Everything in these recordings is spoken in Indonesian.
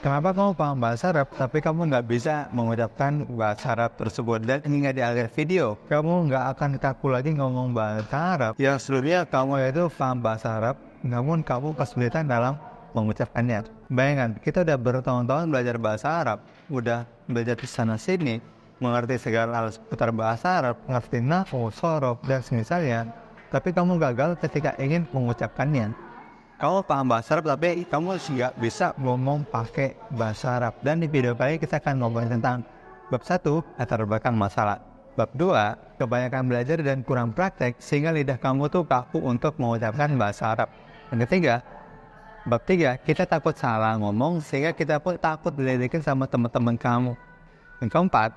Kenapa kamu paham bahasa Arab, tapi kamu nggak bisa mengucapkan bahasa Arab tersebut? Dan hingga di akhir video, kamu nggak akan kaku lagi ngomong bahasa Arab. Yang sebelumnya kamu itu paham bahasa Arab, namun kamu kesulitan dalam mengucapkannya. Bayangkan, kita udah bertahun-tahun belajar bahasa Arab, udah belajar di sana sini, mengerti segala hal seputar bahasa Arab, mengerti nahwu, shorof, dan semisalnya. Tapi kamu gagal ketika ingin mengucapkannya. Kamu paham bahasa Arab tapi kamu nggak bisa ngomong pakai bahasa Arab. Dan di video kali ini kita akan ngomongin tentang bab 1, latar belakang masalah. Bab 2, kebanyakan belajar dan kurang praktek sehingga lidah kamu tuh kaku untuk mengucapkan bahasa Arab. Dan ketiga, bab 3, kita takut salah ngomong sehingga kita pun takut diledekin sama teman-teman kamu. Dan keempat,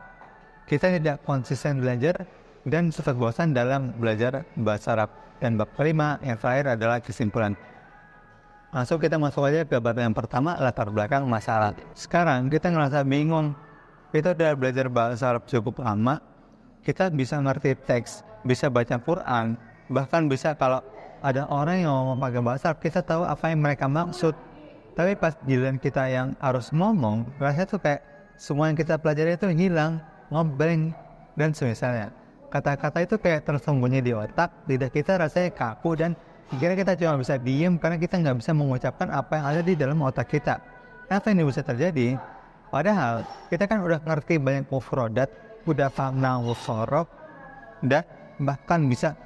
kita tidak konsisten belajar dan cepat bosan dalam belajar bahasa Arab. Dan bab kelima yang terakhir adalah kesimpulan. Kita masuk aja ke bab yang pertama, latar belakang masalah. Sekarang kita ngerasa bingung. Kita udah belajar bahasa Arab cukup lama. Kita bisa ngerti teks, bisa baca Quran. Bahkan bisa kalau ada orang yang ngomong pakai bahasa Arab, kita tahu apa yang mereka maksud. Tapi pas giliran kita yang harus ngomong, rasanya tuh kayak semua yang kita pelajari itu hilang, ngobreng, dan semisalnya. Kata-kata itu kayak tersembunyi di otak, lidah kita rasanya kaku dan kira kita cuma bisa diem karena kita nggak bisa mengucapkan apa yang ada di dalam otak kita. Kenapa ini bisa terjadi? Padahal kita kan udah ngerti banyak mufrodat, udah paham nahwu shorof, dan bahkan bisa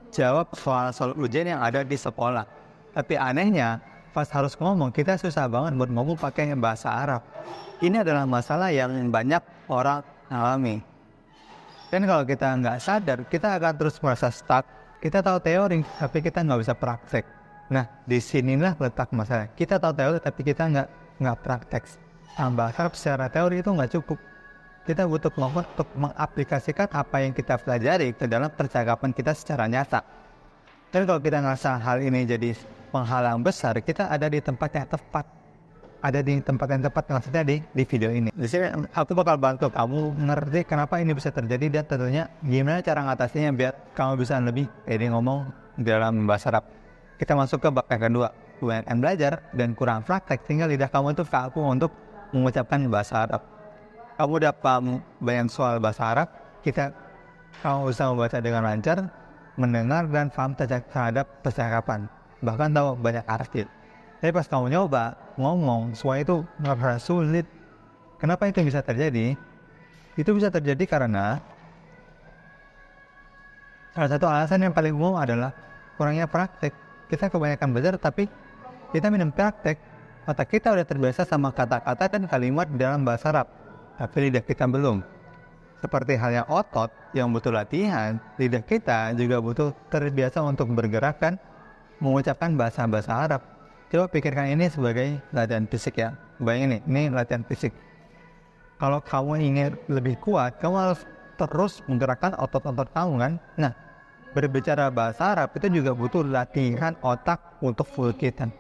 jawab soal-soal ujian yang ada di sekolah. Tapi anehnya, pas harus ngomong kita susah banget buat ngomong pakai bahasa Arab. Ini adalah masalah yang banyak orang alami. Dan kalau kita nggak sadar, kita akan terus merasa stuck. Kita tahu teori, tapi kita nggak bisa praktek. Nah, disinilah letak masalah. Kita tahu teori, tapi kita nggak praktek. Bahasa Arab secara teori itu nggak cukup. Kita butuh kemampuan untuk mengaplikasikan apa yang kita pelajari ke dalam percakapan kita secara nyata. Dan kalau kita ngerasa hal ini jadi penghalang besar, kita ada di tempat yang tepat. Ada di tempat yang tepat, maksudnya di video ini. Di sini aku bakal bantu kamu ngerti kenapa ini bisa terjadi dan tentunya gimana cara ngatasinya biar kamu bisa lebih pede ngomong dalam bahasa Arab. Kita masuk ke bab yang kedua, kebanyakan belajar dan kurang praktek sehingga lidah kamu itu kaku untuk mengucapkan bahasa Arab. Kamu udah paham banyak soal bahasa Arab, kamu bisa membaca dengan lancar, mendengar dan paham terhadap percakapan, bahkan tahu banyak arti. Tapi pas kamu nyoba ngomong, semua itu ngerasa sulit. Kenapa itu bisa terjadi? Itu bisa terjadi karena salah satu alasan yang paling umum adalah kurangnya praktek. Kita kebanyakan belajar tapi kita minim praktek. Otak kita udah terbiasa sama kata-kata dan kalimat dalam bahasa Arab, tapi lidah kita belum. Seperti halnya otot yang butuh latihan, lidah kita juga butuh terbiasa untuk bergerak dan mengucapkan bahasa-bahasa Arab. Coba pikirkan ini sebagai latihan fisik ya. Bayangin nih, ini latihan fisik. Kalau kamu ingin lebih kuat, kamu harus terus menggerakkan otot-otot kamu kan. Nah, berbicara bahasa Arab itu juga butuh latihan otak untuk full kita.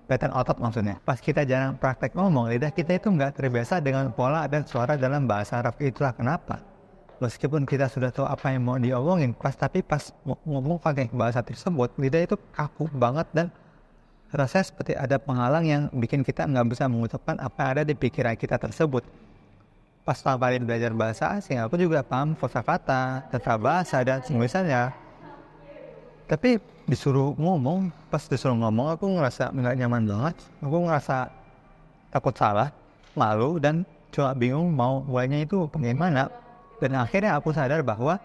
Latihan otot maksudnya. Pas kita jarang praktek ngomong, lidah kita itu nggak terbiasa dengan pola dan suara dalam bahasa Arab. Itulah kenapa. Meskipun kita sudah tahu apa yang mau diomongin, tapi pas ngomong pakai bahasa tersebut, lidah itu kaku banget dan rasanya seperti ada penghalang yang bikin kita nggak bisa mengucapkan apa yang ada di pikiran kita tersebut. Pas kalian belajar bahasa asing, aku juga paham kosakata, tata bahasa, dan misalnya. Tapi pas disuruh ngomong, aku ngerasa nggak nyaman banget. Aku ngerasa takut salah, malu, dan cuma bingung mau mulainya itu bagaimana. Dan akhirnya aku sadar bahwa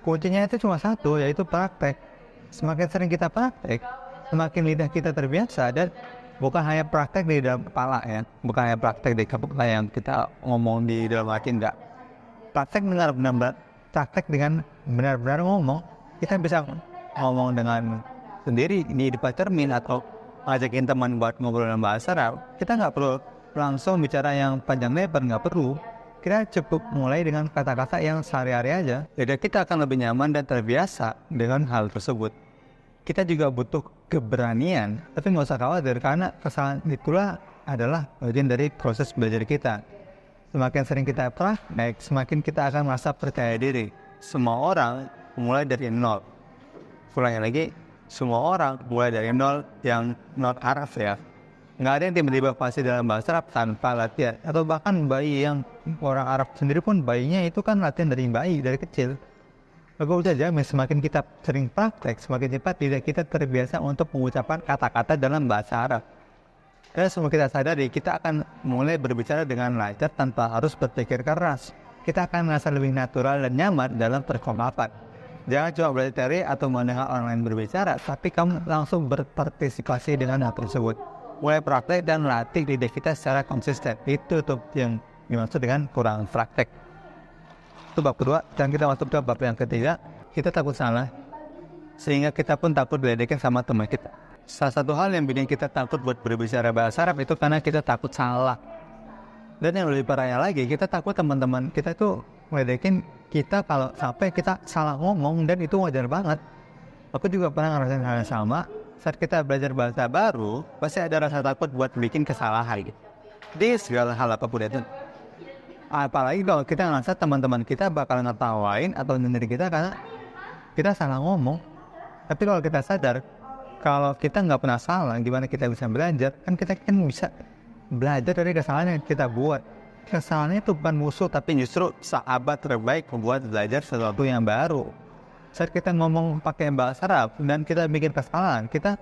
kuncinya itu cuma satu, yaitu praktek. Semakin sering kita praktek, semakin lidah kita terbiasa, dan bukan hanya praktek di dalam kepala ya, bukan hanya praktek di kepala yang kita ngomong di dalam hati, enggak. Praktek dengan benar-benar ngomong, kita bisa ngomong dengan sendiri di depan cermin atau ngajakin teman buat ngobrol dalam bahasa Arab. Kita nggak perlu langsung bicara yang panjang lebar, nggak perlu. Kita cukup mulai dengan kata-kata yang sehari-hari aja. Jadi kita akan lebih nyaman dan terbiasa dengan hal tersebut. Kita juga butuh keberanian, tapi nggak usah khawatir karena kesalahan itulah adalah bagian dari proses belajar kita. Semakin sering kita praktek, semakin kita akan merasa percaya diri. Semua orang mulai dari nol. Ulangi lagi, semua orang mulai dari nol yang non Arab ya. Nggak ada yang tiba-tiba fasih dalam bahasa Arab tanpa latihan. Atau bahkan bayi yang orang Arab sendiri pun bayinya itu kan latihan dari bayi, dari kecil. Aku bisa jamin semakin kita sering praktek, semakin cepat tidak kita terbiasa untuk mengucapkan kata-kata dalam bahasa Arab. Karena semua kita sadari, kita akan mulai berbicara dengan lancar tanpa harus berpikir keras. Kita akan merasa lebih natural dan nyaman dalam percakapan. Jangan cuma belajar teori atau mendengar orang lain berbicara, tapi kamu langsung berpartisipasi dengan hal tersebut. Mulai praktek dan latih lidah kita secara konsisten. Itu tuh yang dimaksud dengan kurang praktek. Itu bab kedua, dan kita masuk ke bab yang ketiga. Kita takut salah, sehingga kita pun takut diledekin sama teman kita. Salah satu hal yang bikin kita takut buat berbicara bahasa Arab itu karena kita takut salah. Dan yang lebih parahnya lagi, kita takut teman-teman kita tuh ngeledekin kita kalau sampai kita salah ngomong, dan itu wajar banget. Aku juga pernah ngerasain hal yang sama. Saat kita belajar bahasa baru, pasti ada rasa takut buat bikin kesalahan gitu. Di segala hal apapun itu. Apalagi kalau kita ngerasa teman-teman kita bakal ngetawain atau nyindir kita karena kita salah ngomong. Tapi kalau kita sadar, kalau kita nggak pernah salah, gimana kita bisa belajar? Kan kita kan bisa belajar dari kesalahan yang kita buat. Kesalahannya itu bukan musuh, tapi justru sahabat terbaik membuat belajar sesuatu yang baru. Saat kita ngomong pakai bahasa Arab dan kita bikin kesalahan, kita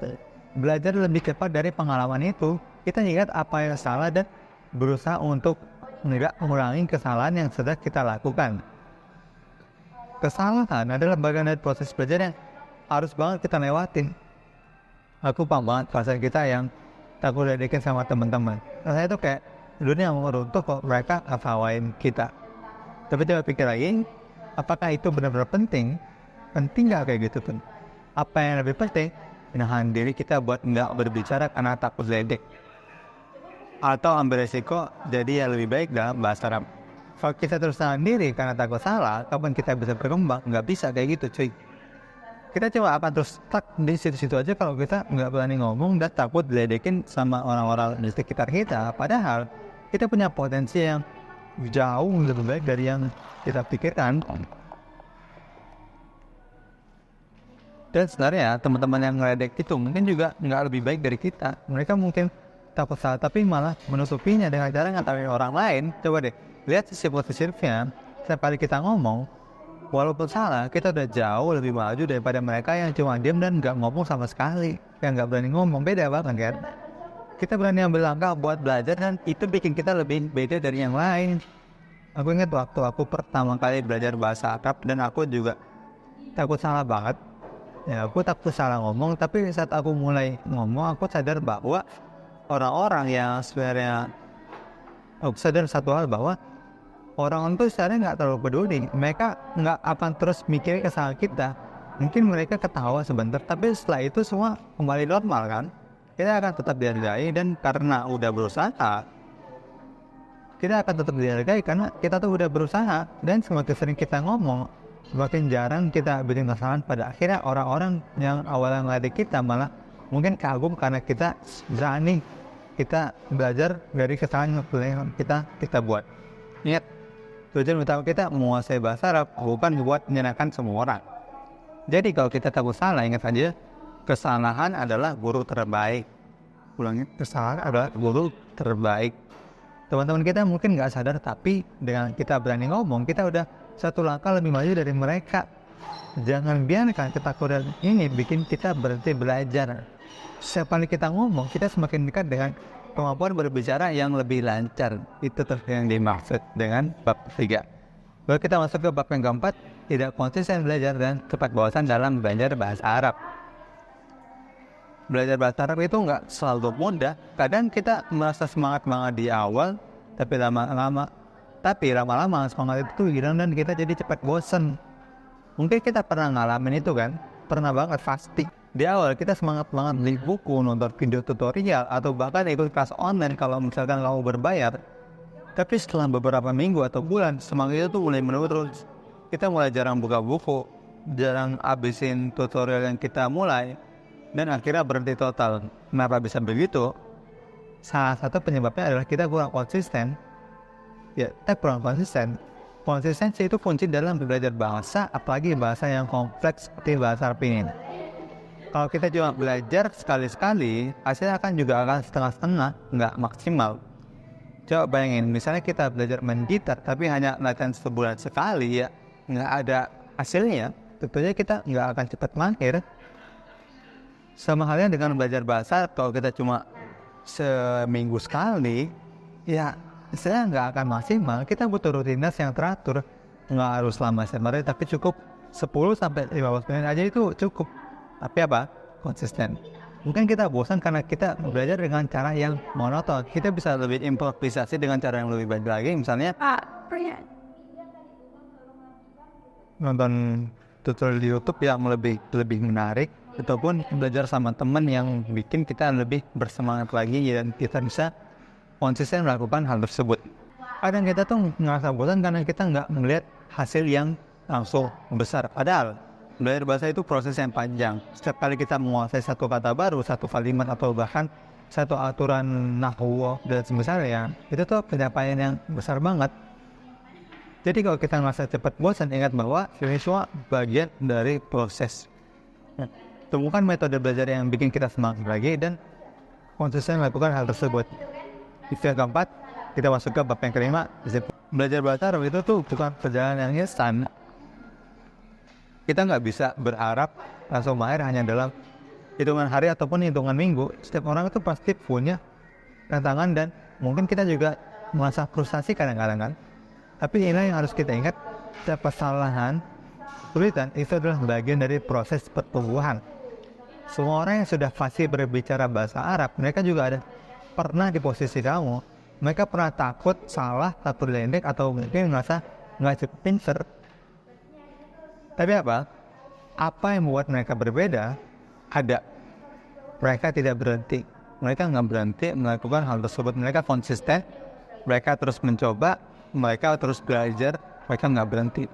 belajar lebih cepat dari pengalaman itu. Kita ingat apa yang salah dan berusaha untuk tidak mengulangi kesalahan yang sudah kita lakukan. Kesalahan adalah bagian dari proses belajar yang harus banget kita lewatin. Aku paham banget perasaan kita yang takut diledekin sama teman-teman. Rasanya itu kayak dunia mau runtuh kok mereka ngetawain kita. Tapi coba pikir lagi, apakah itu benar-benar penting? Penting nggak kayak gitu kan? Apa yang lebih penting? Menahan diri kita buat nggak berbicara karena takut ledek. Atau ambil resiko jadi yang lebih baik dalam bahasa Arab. Kalau kita terus nahan diri karena takut salah, kapan kita bisa berkembang? Nggak bisa kayak gitu cuy. Kita coba akan terus stuck di situ-situ aja kalau kita nggak berani ngomong dan takut diledekin sama orang-orang di sekitar kita. Padahal kita punya potensi yang jauh lebih baik dari yang kita pikirkan. Dan sebenarnya teman-teman yang ngeledek itu mungkin juga nggak lebih baik dari kita. Mereka mungkin takut salah tapi malah menutupinya dengan cara ngatain orang lain. Coba deh lihat sisi positifnya. Setiap kali kita ngomong, walaupun salah, kita udah jauh lebih maju daripada mereka yang cuma diam dan nggak ngomong sama sekali, yang nggak berani ngomong. Beda banget kan? Kita berani ambil langkah buat belajar dan itu bikin kita lebih beda dari yang lain. Aku ingat waktu aku pertama kali belajar bahasa Arab dan aku juga takut salah banget. Ya, aku takut salah ngomong, tapi saat aku mulai ngomong, aku sadar bahwa orang-orang yang sebenarnya aku sadar satu hal bahwa orang itu sebenarnya nggak terlalu peduli. Mereka nggak akan terus mikirin kesalahan kita. Mungkin mereka ketawa sebentar, tapi setelah itu semua kembali normal kan. Kita akan tetap dihargai dan karena udah berusaha, kita akan tetap dihargai karena kita tuh udah berusaha. Dan semakin sering kita ngomong, semakin jarang kita bikin kesalahan. Pada akhirnya orang-orang yang awalnya ngeledek kita malah mungkin kagum karena kita berani kita belajar dari kesalahan yang kita buat. Ingat, tujuan utama kita menguasai bahasa Arab bukan buat menyenangkan semua orang. Jadi kalau kita takut salah, ingat saja kesalahan adalah guru terbaik. Ulangi, kesalahan adalah guru terbaik. Teman-teman kita mungkin nggak sadar, tapi dengan kita berani ngomong, kita udah satu langkah lebih maju dari mereka. Jangan biarkan ketakutan ini bikin kita berhenti belajar. Setiap kali kita ngomong, kita semakin dekat dengan kemampuan berbicara yang lebih lancar. Itu yang dimaksud dengan bab 3. Lalu kita masuk ke bab yang keempat, tidak konsisten belajar dan cepat bosan dalam belajar bahasa Arab. Belajar bahasa Arab itu nggak selalu mudah. Kadang kita merasa semangat di awal, tapi lama-lama semangat itu hilang dan kita jadi cepat bosan. Mungkin kita pernah ngalamin itu kan? Pernah banget pasti. Di awal kita semangat banget beli buku, nonton video tutorial, atau bahkan ikut kelas online kalau misalkan kamu berbayar. Tapi setelah beberapa minggu atau bulan, semangat itu mulai menurun. Kita mulai jarang buka buku, jarang habisin tutorial yang kita mulai, dan akhirnya berhenti total. Kenapa bisa begitu? Salah satu penyebabnya adalah kita kurang konsisten. Ya, kita kurang konsisten. Konsistensi itu kunci dalam belajar bahasa, apalagi bahasa yang kompleks seperti bahasa Arab ini. Kalau kita cuma belajar sekali-sekali, hasilnya juga akan setengah-setengah, nggak maksimal. Coba bayangin, misalnya kita belajar main gitar, tapi hanya latihan sebulan sekali ya, nggak ada hasilnya, tentunya kita nggak akan cepat mahir. Sama halnya dengan belajar bahasa, kalau kita cuma seminggu sekali, ya istilahnya nggak akan maksimal. Kita butuh rutinitas yang teratur, nggak harus lama sehari, tapi cukup 10-15 menit aja itu cukup. Tapi apa? Konsisten. Mungkin kita bosan karena kita belajar dengan cara yang monoton. Kita bisa lebih improvisasi dengan cara yang lebih baik lagi. Misalnya nonton tutorial di YouTube yang lebih menarik, ataupun belajar sama teman yang bikin kita lebih bersemangat lagi dan kita bisa konsisten melakukan hal tersebut. Kadang kita tuh ngerasa bosan karena kita nggak melihat hasil yang langsung besar. Padahal belajar bahasa itu proses yang panjang. Setiap kali kita menguasai satu kata baru, satu kalimat, atau bahkan satu aturan nahwu dan semisalnya, itu tuh pencapaian yang besar banget. Jadi kalau kita merasa cepat bosan, ingat bahwa ini semua bagian dari proses. Temukan metode belajar yang bikin kita semangat lagi dan konsisten melakukan hal tersebut. Yang keempat, kita masuk ke bab yang kelima. Belajar bahasa Arab itu tuh bukan perjalanan yang instan. Kita nggak bisa berharap langsung mahir hanya dalam hitungan hari ataupun hitungan minggu. Setiap orang itu pasti punya tantangan dan mungkin kita juga merasa frustasi kadang-kadang kan. Tapi ini yang harus kita ingat, setiap kesalahan, kesulitan itu adalah bagian dari proses pertumbuhan. Semua orang yang sudah fasih berbicara bahasa Arab, mereka juga pernah di posisi kamu. Mereka pernah takut, salah, takut ledek, atau mungkin merasa nggak cukup pinter. Tapi apa yang membuat mereka berbeda? Ada. Mereka tidak berhenti. Mereka nggak berhenti melakukan hal tersebut. Mereka konsisten. Mereka terus mencoba. Mereka terus belajar. Mereka nggak berhenti.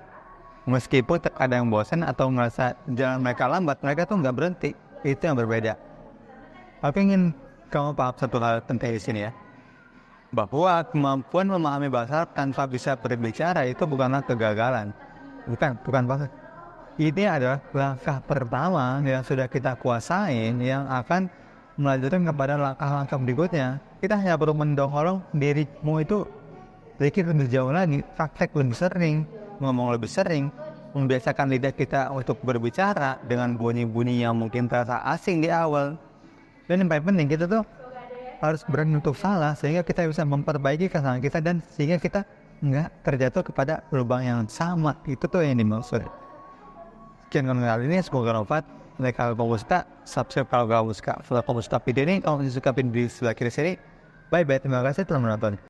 Meskipun terkadang bosan atau merasa jalan mereka lambat, mereka tuh nggak berhenti. Itu yang berbeda. Aku ingin kamu paham satu hal penting di sini ya. Bahwa kemampuan memahami bahasa Arab tanpa bisa berbicara itu bukanlah kegagalan. Bukan banget. Ini adalah langkah pertama yang sudah kita kuasain yang akan melanjutkan kepada langkah-langkah berikutnya. Kita hanya perlu mendorong dirimu itu sedikit lebih jauh lagi, praktek lebih sering, ngomong lebih sering, membiasakan lidah kita untuk berbicara dengan bunyi-bunyi yang mungkin terasa asing di awal. Dan yang paling penting, kita tuh harus berani untuk salah sehingga kita bisa memperbaiki kesalahan kita dan sehingga kita nggak terjatuh kepada lubang yang sama. Itu tuh yang dimaksud. Sekian kali ini, semoga bermanfaat. Like kalau kamu suka, subscribe kalau kamu suka. Kalau kamu suka video ini, kalau kamu suka video di sebelah kiri sini. Bye bye, terima kasih telah menonton.